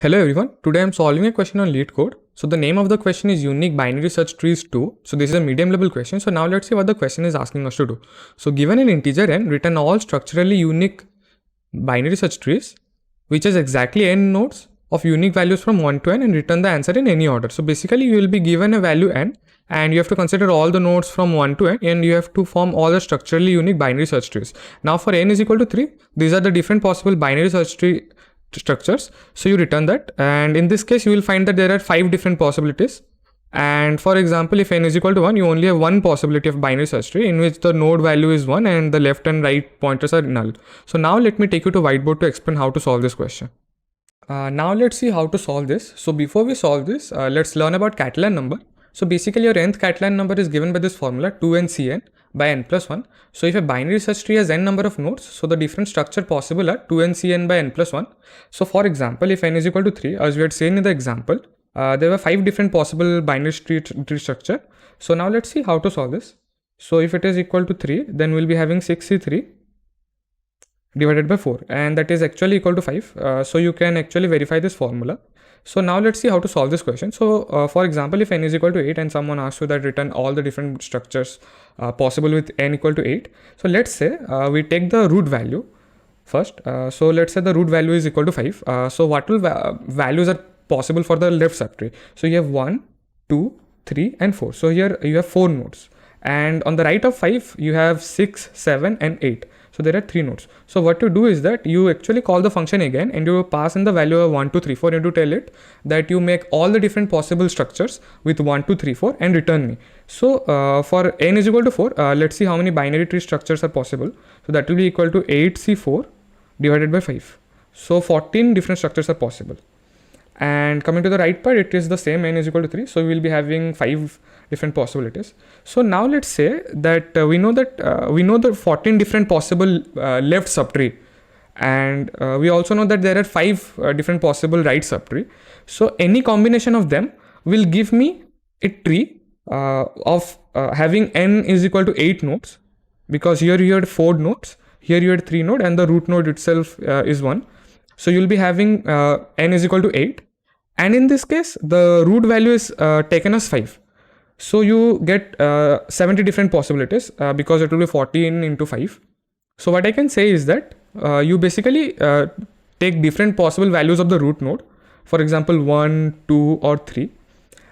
Hello everyone, today I'm solving a question on LeetCode. So the name of the question is Unique Binary Search Trees 2. So this is a medium level question. So now let's see what the question is asking us to do. So given an integer n, return all structurally unique binary search trees, which is exactly n nodes of unique values from 1 to n, and return the answer in any order. So basically you will be given a value n and you have to consider all the nodes from 1 to n, and you have to form all the structurally unique binary search trees. Now for n is equal to 3, these are the different possible binary search tree structures, so you return that, and in this case you will find that there are 5 different possibilities. And for example, if n is equal to 1, you only have one possibility of binary search tree in which the node value is 1 and the left and right pointers are null. So now let me take you to whiteboard to explain how to solve this question. Now let's see how to solve this. So before we solve this, let's learn about Catalan number. So basically your nth Catalan number is given by this formula 2ncn by n plus 1. So if a binary search tree has n number of nodes, so the different structure possible are 2ncn by n plus 1. So for example, if n is equal to 3, as we had seen in the example, there were 5 different possible binary tree structure. So now let's see how to solve this. So if it is equal to 3, then we'll be having 6c3 divided by 4, and that is actually equal to 5. So you can actually verify this formula. So now let's see how to solve this question. So for example, if n is equal to 8 and someone asks you that return all the different structures possible with n equal to 8. So let's say we take the root value first. So let's say the root value is equal to 5. So what will values are possible for the left subtree? So you have 1, 2, 3 and 4. So here you have 4 nodes, and on the right of 5 you have 6, 7 and 8. So there are 3 nodes. So what you do is that you actually call the function again and you pass in the value of 1, 2, 3, 4 and you tell it that you make all the different possible structures with 1, 2, 3, 4 and return me. So for n is equal to 4, let's see how many binary tree structures are possible. So that will be equal to 8c4 divided by 5. So 14 different structures are possible. And coming to the right part, it is the same, n is equal to 3. So we will be having 5 different possibilities. So now let's say that we know the 14 different possible left subtree, and we also know that there are 5 different possible right subtree. So any combination of them will give me a tree of having n is equal to 8 nodes, because here you had 4 nodes, here you had 3 nodes, and the root node itself is 1. So you'll be having n is equal to 8, and in this case the root value is taken as 5. So you get 70 different possibilities because it will be 14 into 5. So what I can say is that you basically take different possible values of the root node, for example 1, 2 or 3.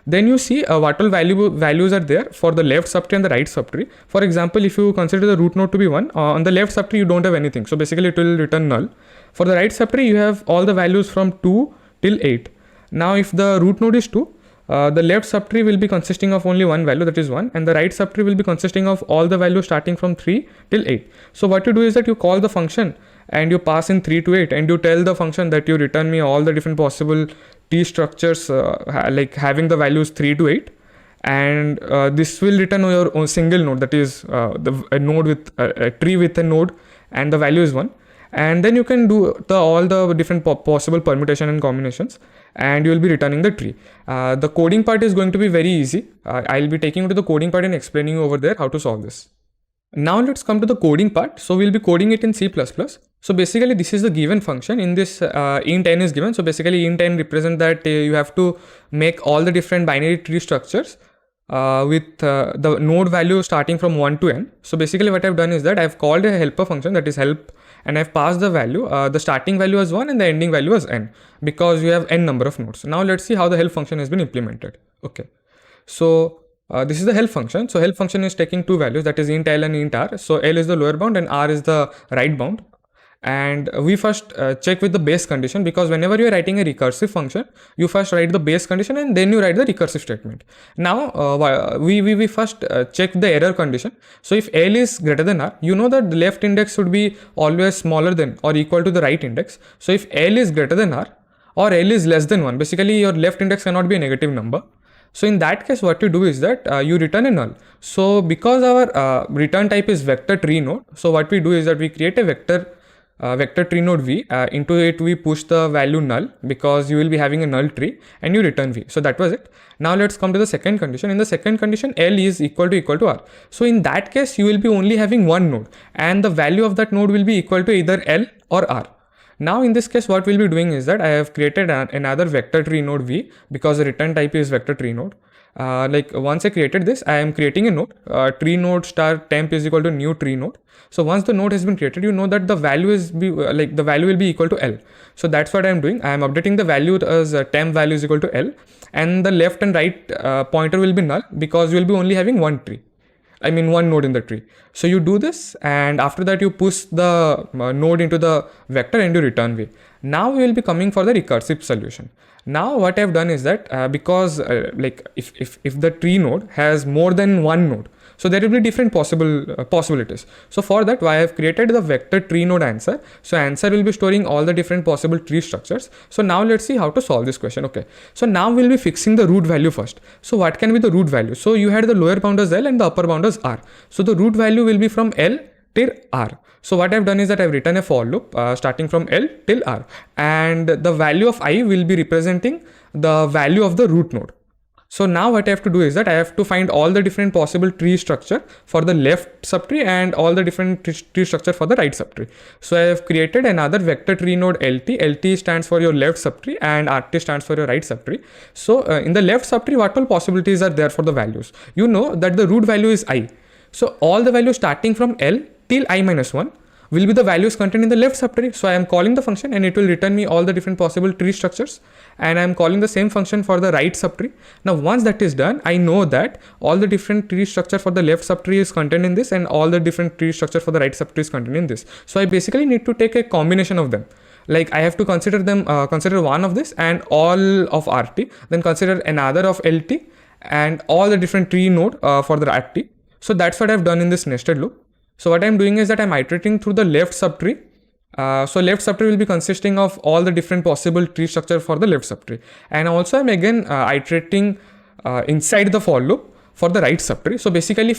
Then you see what all values are there for the left subtree and the right subtree. For example, if you consider the root node to be 1, on the left subtree you don't have anything. So basically it will return null. For the right subtree you have all the values from 2 till 8. Now if the root node is 2, the left subtree will be consisting of only one value, that is 1, and the right subtree will be consisting of all the values starting from 3 till 8. So what you do is that you call the function and you pass in 3 to 8 and you tell the function that you return me all the different possible T structures like having the values 3 to 8, and this will return your own single node, that is a node with a tree with a node and the value is 1. And then you can do all the different possible permutation and combinations, and you will be returning the tree. The coding part is going to be very easy. I'll be taking you to the coding part and explaining you over there how to solve this. Now let's come to the coding part. So we'll be coding it in C++. So basically this is the given function. In this int n is given. So basically int n represents that you have to make all the different binary tree structures with the node value starting from 1 to n. So basically what I've done is that I've called a helper function, that is help, and I've passed the value, the starting value as 1 and the ending value as n, because you have n number of nodes. Now let's see how the help function has been implemented. Okay, so this is the help function. So help function is taking 2 values, that is int l and int r. So l is the lower bound and r is the right bound. And we first check with the base condition, because whenever you are writing a recursive function, you first write the base condition and then you write the recursive statement. Now we first check the error condition. So if L is greater than R, you know that the left index should be always smaller than or equal to the right index. So if L is greater than R or L is less than 1, basically your left index cannot be a negative number. So in that case, what you do is that you return a null. So because our return type is vector tree node, so what we do is that we create a vector tree node v. Into it we push the value null, because you will be having a null tree, and you return v. So that was it. Now let's come to the second condition. In the second condition, L is equal to R. So in that case you will be only having one node, and the value of that node will be equal to either L or R. Now in this case, what we'll be doing is that I have created another vector tree node V, because the return type is vector tree node. Like once I created this, I am creating a node, tree node star temp is equal to new tree node. So once the node has been created, you know that the value is the value will be equal to L. So that's what I am doing. I am updating the value as temp value is equal to L, and the left and right pointer will be null, because you will be only having one node in the tree. So you do this, and after that you push the node into the vector and you return V. Now we will be coming for the recursive solution. Now what I've done is that because if the tree node has more than one node, so there will be different possibilities. So for that, I have created the vector tree node answer. So answer will be storing all the different possible tree structures. So now let's see how to solve this question. Okay. So now we'll be fixing the root value first. So what can be the root value? So you had the lower bound as L and the upper bound as R. So the root value will be from L till R. So what I've done is that I've written a for loop starting from L till R, and the value of I will be representing the value of the root node. So now what I have to do is that I have to find all the different possible tree structure for the left subtree and all the different tree structure for the right subtree. So I have created another vector tree node LT. LT stands for your left subtree and RT stands for your right subtree. So in the left subtree, what all possibilities are there for the values? You know that the root value is I. So all the values starting from L till I minus 1 will be the values contained in the left subtree. So I am calling the function and it will return me all the different possible tree structures, and I am calling the same function for the right subtree. Now once that is done, I know that all the different tree structure for the left subtree is contained in this, and all the different tree structure for the right subtree is contained in this. So I basically need to take a combination of them. Like I have to consider one of this and all of RT, then consider another of LT and all the different tree node for the RT. So that's what I've done in this nested loop. So what I'm doing is that I'm iterating through the left subtree. So left subtree will be consisting of all the different possible tree structure for the left subtree. And also I'm again iterating inside the for loop for the right subtree. So basically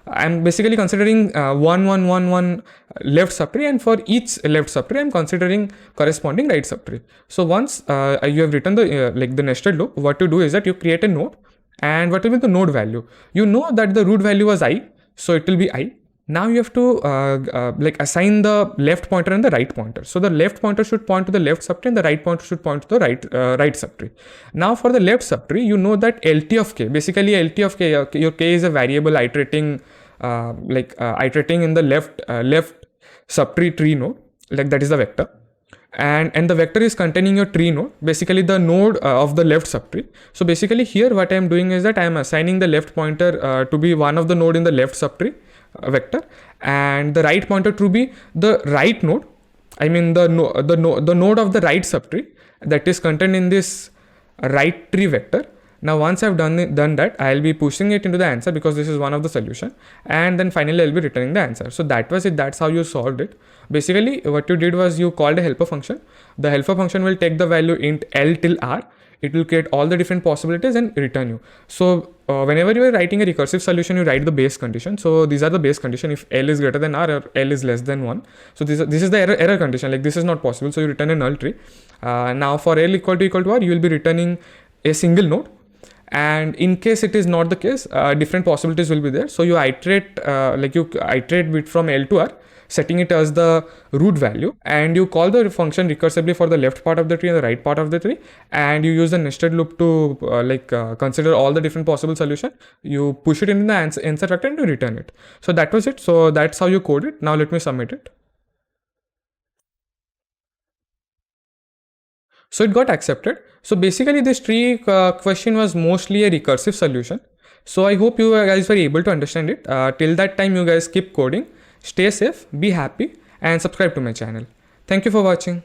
I'm basically considering 1, 1, 1, 1 left subtree, and for each left subtree I'm considering corresponding right subtree. So once you have written the nested loop, what you do is that you create a node, and what will be the node value? You know that the root value was I, so it will be I. Now you have to assign the left pointer and the right pointer. So the left pointer should point to the left subtree and the right pointer should point to the right subtree. Now for the left subtree, you know that LT of k, basically LT of k, your k is a variable iterating in the left subtree tree node, like that is the vector. And the vector is containing your tree node, basically the node of the left subtree. So basically here what I am doing is that I am assigning the left pointer to be one of the node in the left subtree vector, and the right pointer to be the right node, the node of the right subtree that is contained in this right tree vector. Now once I've done that, I'll be pushing it into the answer because this is one of the solution, and then finally I'll be returning the answer. So that was it. That's how you solved it. Basically what you did was you called a helper function. The helper function will take the value int L till R. It will create all the different possibilities and return you. So whenever you are writing a recursive solution, you write the base condition. So these are the base condition. If L is greater than R or L is less than 1. So this is the error condition. Like this is not possible. So you return a null tree. Now for L equal to R, you will be returning a single node. And in case it is not the case, different possibilities will be there. So you iterate bit from L to R, setting it as the root value, and you call the function recursively for the left part of the tree and the right part of the tree, and you use the nested loop to consider all the different possible solution. You push it in the answer vector and you return it. So that was it. So that's how you code it. Now let me submit it. So it got accepted. So basically this tree question was mostly a recursive solution. So I hope you guys were able to understand it. Till that time, you guys keep coding, stay safe, be happy, and subscribe to my channel. Thank you for watching.